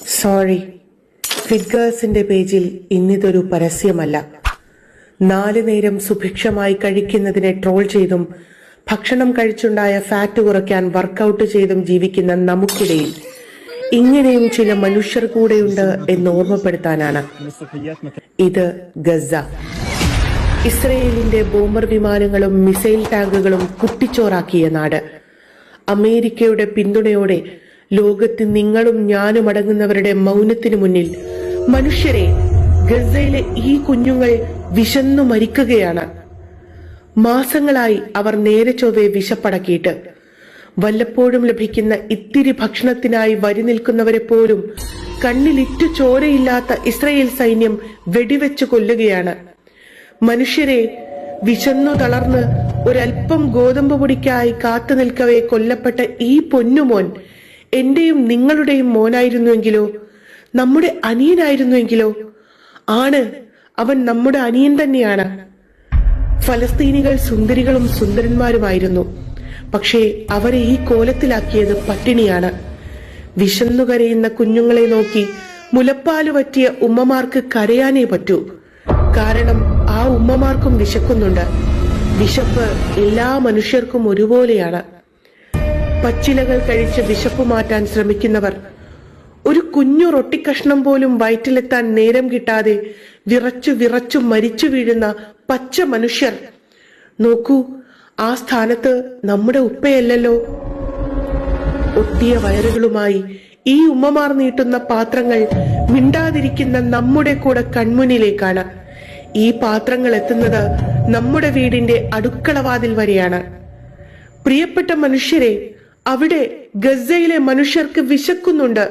Sorry, ഫിഗേഴ്സിന്റെ പേജിൽ ഇന്നിതൊരു പരസ്യമല്ല. 4 നേരം സുഭിക്ഷമായി കഴിക്കുന്നതിനെ troll ചെയ്തും ഭക്ഷണം കഴിച്ചുണ്ടായ ഫാറ്റ് കുറയ്ക്കാൻ വർക്കൗട്ട് ചെയ്തും ജീവിക്കുന്ന നമുക്കിടയിൽ ഇങ്ങനെയും ചില മനുഷ്യർ കൂടെയുണ്ട് എന്ന് ഓർമ്മപ്പെടുത്താനാണ്. ഇത് ഗസ. ഇസ്രയേലിന്റെ ബോംബർ വിമാനങ്ങളും മിസൈൽ ടാങ്കുകളും കുട്ടിച്ചോറാക്കിയ നാട്. അമേരിക്കയുടെ പിന്തുണയോടെ ലോകത്ത് നിങ്ങളും ഞാനും അടങ്ങുന്നവരുടെ മൗനത്തിനു മുന്നിൽ മനുഷ്യരെ, ഗസയിലെ ഈ കുഞ്ഞുങ്ങൾ വിശന്നു മരിക്കുകയാണ്. മാസങ്ങളായി അവർ നേരെ ചൊവ്വെ വിശപ്പടക്കിയിട്ട് വല്ലപ്പോഴും ലഭിക്കുന്ന ഇത്തിരി ഭക്ഷണത്തിനായി വരി നിൽക്കുന്നവരെ പോലും കണ്ണിലിറ്റു ചോരയില്ലാത്ത ഇസ്രയേൽ സൈന്യം വെടിവെച്ച് കൊല്ലുകയാണ്. മനുഷ്യരെ, വിശന്നു തളർന്ന് ഒരൽപ്പം ഗോതമ്പ് പൊടിക്കായി കാത്തു നിൽക്കവേ കൊല്ലപ്പെട്ട ഈ പൊന്നുമോൻ എന്റെയും നിങ്ങളുടെയും മോനായിരുന്നുവെങ്കിലോ, നമ്മുടെ അനിയനായിരുന്നുവെങ്കിലോ? ആണ്, അവൻ നമ്മുടെ അനിയൻ തന്നെയാണ്. ഫലസ്തീനികൾ സുന്ദരികളും സുന്ദരന്മാരുമായിരുന്നു. പക്ഷേ അവരെ ഈ കോലത്തിലാക്കിയത് പട്ടിണിയാണ്. വിശന്നു കരയുന്ന കുഞ്ഞുങ്ങളെ നോക്കി മുലപ്പാല് പറ്റിയ ഉമ്മമാർക്ക് കരയാനേ പറ്റൂ. കാരണം ആ ഉമ്മമാർക്കും വിശക്കുന്നുണ്ട്. വിശപ്പ് എല്ലാ മനുഷ്യർക്കും ഒരുപോലെയാണ്. പച്ചിലകൾ കഴിച്ച് വിശപ്പ് മാറ്റാൻ ശ്രമിക്കുന്നവർ, ഒരു കുഞ്ഞു റൊട്ടിക്കഷ്ണം പോലും വയറ്റിലെത്താൻ നേരം കിട്ടാതെ വിറച്ചു വിറച്ചു മരിച്ചു വീഴുന്ന പച്ച മനുഷ്യർ. നോക്കൂ, ആ സ്ഥാനത്ത് നമ്മുടെ ഉപ്പയല്ലല്ലോ. ഒട്ടിയ വയറുകളുമായി ഈ ഉമ്മമാർ നീട്ടുന്ന പാത്രങ്ങൾ മിണ്ടാതിരിക്കുന്ന നമ്മുടെ കൂടെ കൺമുന്നിലേക്കാണ്. ഈ പാത്രങ്ങൾ എത്തുന്നത് നമ്മുടെ വീടിന്റെ അടുക്കളവാതിൽ വരെയാണ്. പ്രിയപ്പെട്ട മനുഷ്യരെ, അവിടെ ഗസയിലെ മനുഷ്യർക്ക് വിശക്കുന്നുണ്ട്.